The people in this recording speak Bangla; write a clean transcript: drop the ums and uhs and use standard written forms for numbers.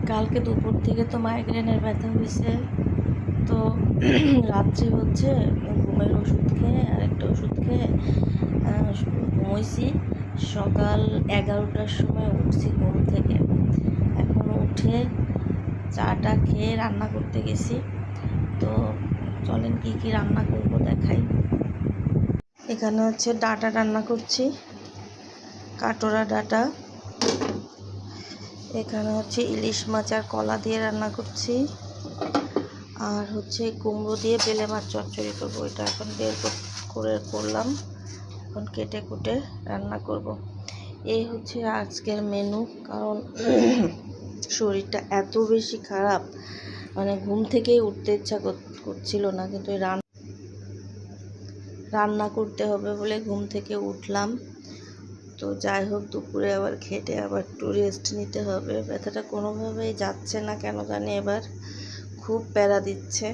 কালকে দুপুর থেকে তো মাইগ্রেনের ব্যথা হয়েছে। তো রাত্রে হচ্ছে ঘুমের ওষুধ খেয়ে আরেকটা ওষুধ খেয়ে ঘুমোইছি। সকাল 11টার সময় উঠছি ঘুম থেকে। এখন উঠে চাটা খেয়ে রান্না করতে গেছি। তো চলেন কি কি রান্না করব দেখাই। এখানে হচ্ছে ডাটা রান্না করছি, কাটোরা ডাটা। এখানে হচ্ছে ইলিশ মাছ আর কলা দিয়ে রান্না করছি। আর হচ্ছে কুমড়ো দিয়ে বেলে মাছ চচ্চড়ি করবো। এটা এখন বের করলাম, এখন কেটে কুটে রান্না করব। এই হচ্ছে আজকের মেনু। কারণ শরীরটা এত বেশি খারাপ, মানে ঘুম থেকেই উঠতে ইচ্ছা করছিল না, কিন্তু রান্না করতে হবে বলে ঘুম থেকে উঠলাম। তো যাই হোক, দুপুরে আবার খেটে আবার একটু রেস্ট নিতে হবে। ব্যথাটা কোনোভাবেই যাচ্ছে না কেন জানি, এবার খুব প্যারা দিচ্ছে।